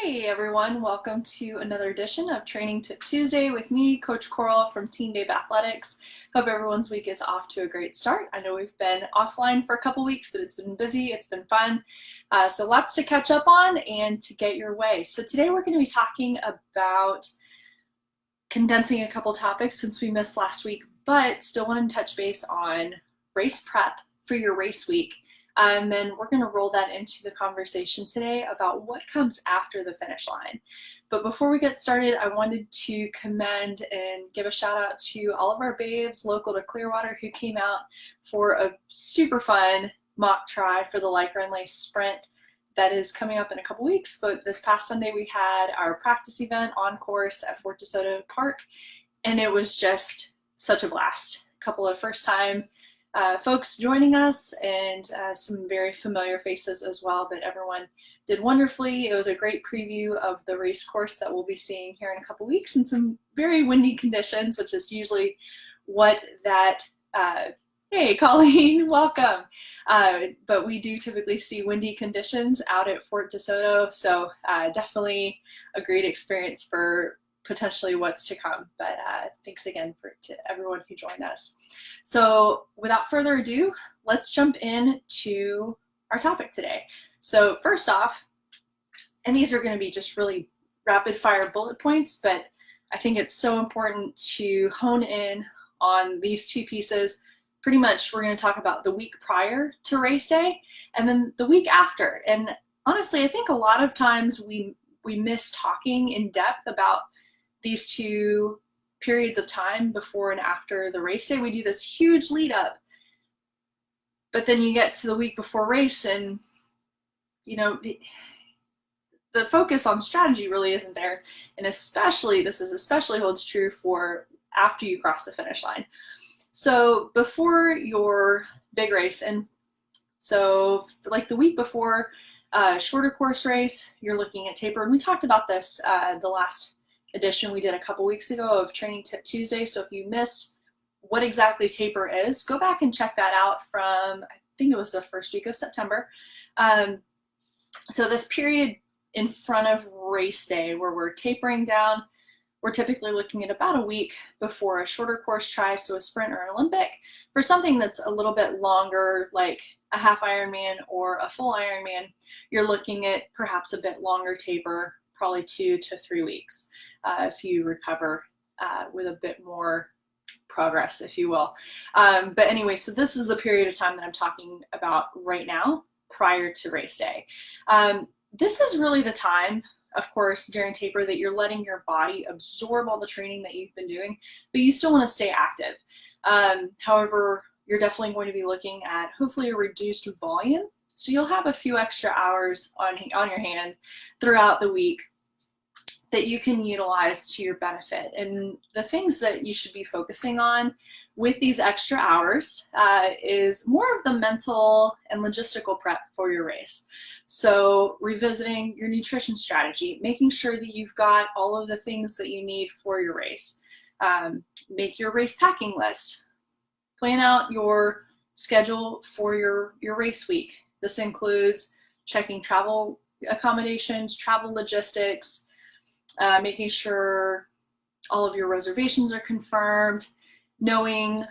Hey everyone, welcome to another edition of Training Tip Tuesday with me, Coach Coral from Team Babe Athletics. Hope everyone's week is off to a great start. I know we've been offline for a couple weeks, but it's been busy, it's been fun. So lots to catch up on and to get your way. So today we're going to be talking about condensing a couple topics since we missed last week, but still want to touch base on race prep for your race week. And then we're going to roll that into the conversation today about what comes after the finish line. But before we get started, I wanted to commend and give a shout out to all of our babes local to Clearwater who came out for a super fun mock try for the Lycra and Lace Sprint that is coming up in a couple weeks. But this past Sunday we had our practice event on course at Fort DeSoto Park, and it was just such a blast. A couple of first time folks joining us and some very familiar faces as well, but everyone did wonderfully. It was a great preview of the race course that we'll be seeing here in a couple weeks in some very windy conditions, which is usually what that, hey Colleen, welcome. But we do typically see windy conditions out at Fort DeSoto, so definitely a great experience for potentially what's to come. But thanks again to everyone who joined us. So without further ado, let's jump into our topic today. So first off, and these are going to be just really rapid fire bullet points, but I think it's so important to hone in on these two pieces. Pretty much we're going to talk about the week prior to race day and then the week after. And honestly, I think a lot of times we miss talking in depth about these two periods of time before and after the race day. We do this huge lead up, but then you get to the week before race and the focus on strategy really isn't there. And especially holds true for after you cross the finish line. So before your big race, and so like the week before shorter course race, you're looking at taper. And we talked about this the last edition we did a couple weeks ago of Training Tip Tuesday. So if you missed what exactly taper is, go back and check that out from, I think it was the first week of September. So this period in front of race day where we're tapering down, we're typically looking at about a week before a shorter course try, so a sprint or an Olympic. For something that's a little bit longer, like a half Ironman or a full Ironman, you're looking at perhaps a bit longer taper, probably 2 to 3 weeks, if you recover with a bit more progress, if you will. But anyway, so this is the period of time that I'm talking about right now, prior to race day. This is really the time, of course, during taper that you're letting your body absorb all the training that you've been doing, but you still want to stay active. However, you're definitely going to be looking at hopefully a reduced volume. So you'll have a few extra hours on your hand throughout the week that you can utilize to your benefit. And the things that you should be focusing on with these extra hours is more of the mental and logistical prep for your race. So revisiting your nutrition strategy, making sure that you've got all of the things that you need for your race. Make your race packing list. Plan out your schedule for your race week. This includes checking travel accommodations, travel logistics, making sure all of your reservations are confirmed, knowing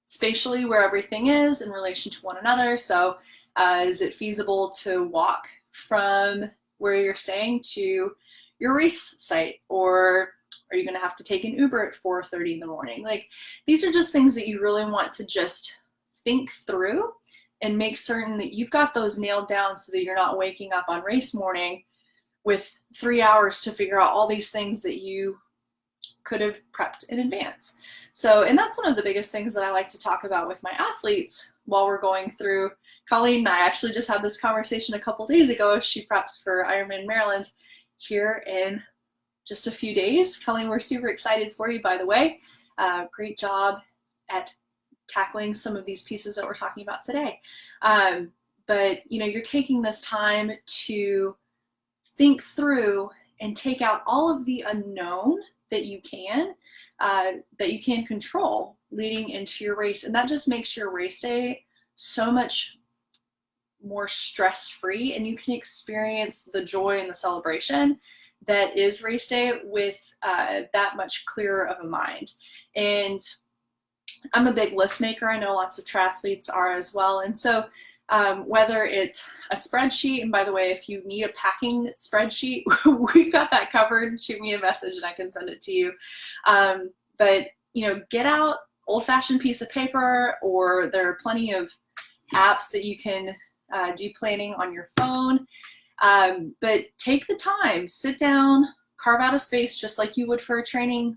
spatially where everything is in relation to one another. So is it feasible to walk from where you're staying to your race site, or are you going to have to take an Uber at 4:30 in the morning? Like, these are just things that you really want to just think through and make certain that you've got those nailed down so that you're not waking up on race morning with 3 hours to figure out all these things that you could have prepped in advance. So, and that's one of the biggest things that I like to talk about with my athletes while we're going through. Colleen and I actually just had this conversation a couple days ago. She preps for Ironman Maryland here in just a few days. Colleen, we're super excited for you, by the way. Great job at tackling some of these pieces that we're talking about today. But you're taking this time to think through and take out all of the unknown that you can control leading into your race. And that just makes your race day so much more stress-free, and you can experience the joy and the celebration that is race day with that much clearer of a mind. And I'm a big list maker. I know lots of triathletes are as well. And so whether it's a spreadsheet, and by the way, if you need a packing spreadsheet, we've got that covered. Shoot me a message and I can send it to you. But get out old-fashioned piece of paper, or there are plenty of apps that you can do planning on your phone. But take the time, sit down, carve out a space just like you would for a training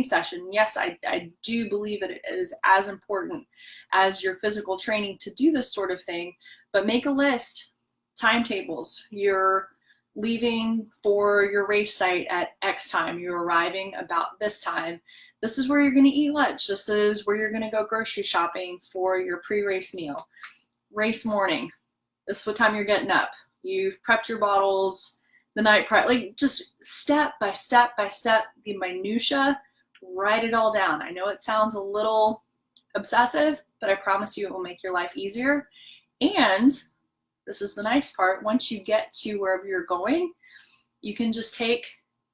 session. Yes, I do believe that it is as important as your physical training to do this sort of thing, but make a list, timetables. You're leaving for your race site at X time. You're arriving about this time. This is where you're going to eat lunch. This is where you're going to go grocery shopping for your pre-race meal. Race morning. This is what time you're getting up. You've prepped your bottles the night prior. Like, just step by step by step, the minutia, write it all down. I know it sounds a little obsessive, but I promise you it will make your life easier. And this is the nice part. Once you get to wherever you're going, you can just take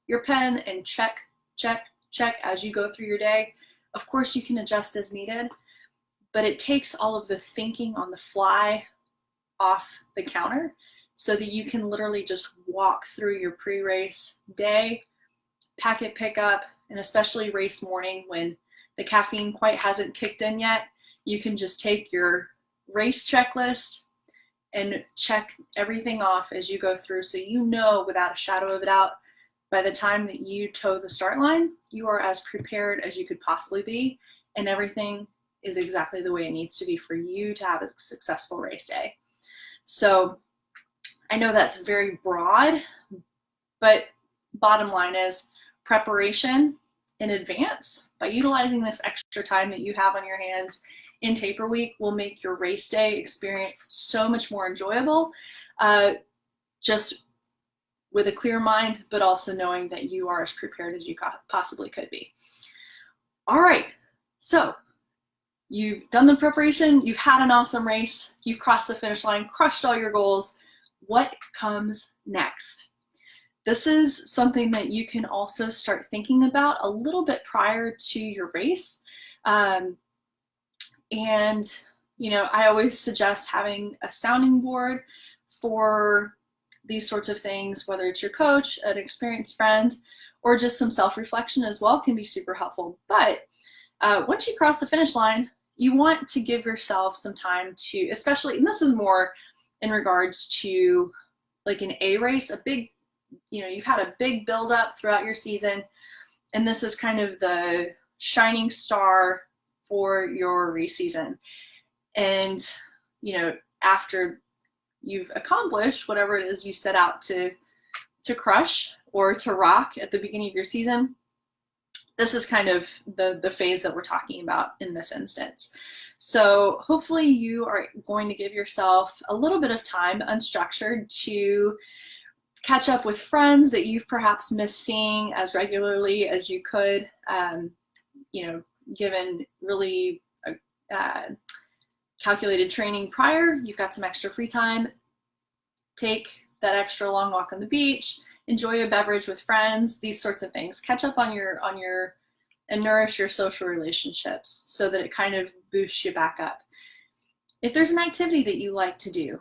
your pen and check, check, check as you go through your day. Of course, you can adjust as needed, but it takes all of the thinking on the fly off the counter so that you can literally just walk through your pre-race day, packet pickup, and especially race morning when the caffeine quite hasn't kicked in yet. You can just take your race checklist and check everything off as you go through, so you know without a shadow of a doubt, by the time that you toe the start line, you are as prepared as you could possibly be, and everything is exactly the way it needs to be for you to have a successful race day. So I know that's very broad, but bottom line is preparation in advance by utilizing this extra time that you have on your hands in taper week will make your race day experience so much more enjoyable, just with a clear mind, but also knowing that you are as prepared as you possibly could be. All right, so you've done the preparation, you've had an awesome race, you've crossed the finish line, crushed all your goals. What comes next? This is something that you can also start thinking about a little bit prior to your race. And, I always suggest having a sounding board for these sorts of things, whether it's your coach, an experienced friend, or just some self-reflection as well can be super helpful. But once you cross the finish line, you want to give yourself some time to, especially, and this is more in regards to like an A race, a big, you've had a big buildup throughout your season, and this is kind of the shining star for your race season. And, after you've accomplished whatever it is you set out to crush or to rock at the beginning of your season, this is kind of the phase that we're talking about in this instance. So hopefully you are going to give yourself a little bit of time, unstructured, to catch up with friends that you've perhaps missed seeing as regularly as you could, given really calculated training prior. You've got some extra free time. Take that extra long walk on the beach, enjoy a beverage with friends, these sorts of things. Catch up on your and nourish your social relationships so that it kind of boosts you back up. If there's an activity that you like to do,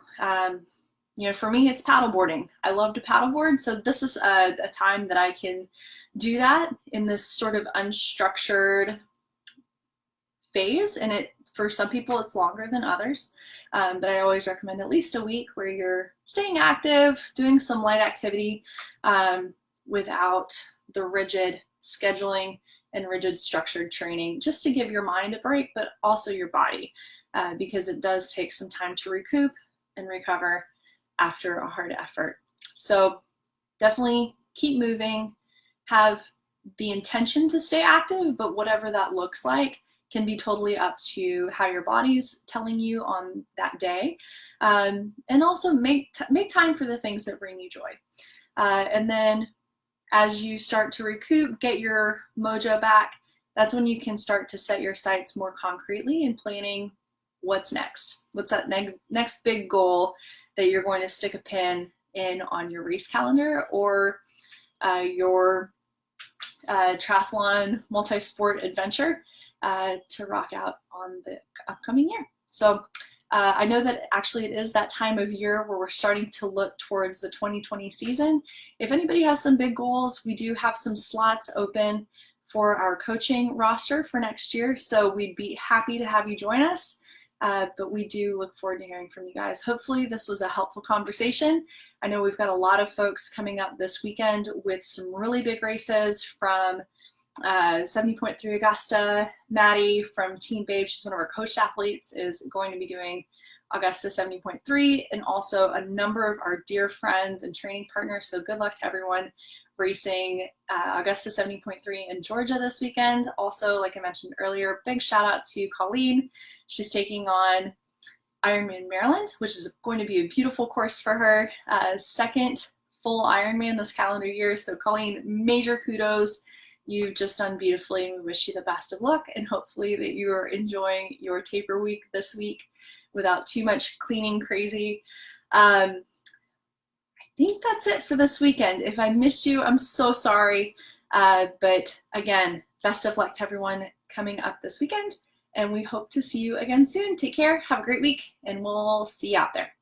for me, it's paddleboarding. I love to paddleboard, so this is a time that I can do that in this sort of unstructured phase, and for some people it's longer than others, but I always recommend at least a week where you're staying active, doing some light activity without the rigid scheduling and rigid structured training, just to give your mind a break, but also your body, because it does take some time to recoup and recover after a hard effort. So definitely keep moving, have the intention to stay active, but whatever that looks like can be totally up to how your body's telling you on that day. And also make time for the things that bring you joy. And then as you start to recoup, get your mojo back, that's when you can start to set your sights more concretely and planning what's next? What's that next big goal that you're going to stick a pin in on your race calendar or your triathlon multi-sport adventure to rock out on the upcoming year. So I know that actually it is that time of year where we're starting to look towards the 2020 season. If anybody has some big goals, we do have some slots open for our coaching roster for next year. So we'd be happy to have you join us. But we do look forward to hearing from you guys. Hopefully this was a helpful conversation. I know we've got a lot of folks coming up this weekend with some really big races from 70.3 Augusta. Maddie from Team Babe, she's one of our coached athletes, is going to be doing Augusta 70.3, and also a number of our dear friends and training partners. So good luck to everyone racing Augusta 70.3 in Georgia this weekend. Also, like I mentioned earlier, big shout out to Colleen. She's taking on Ironman Maryland, which is going to be a beautiful course for her. Second full Ironman this calendar year. So Colleen, major kudos. You've just done beautifully, and we wish you the best of luck, and hopefully that you are enjoying your taper week this week without too much cleaning crazy. I think that's it for this weekend. If I missed you, I'm so sorry. But again, best of luck to everyone coming up this weekend, and we hope to see you again soon. Take care, have a great week, and we'll see you out there.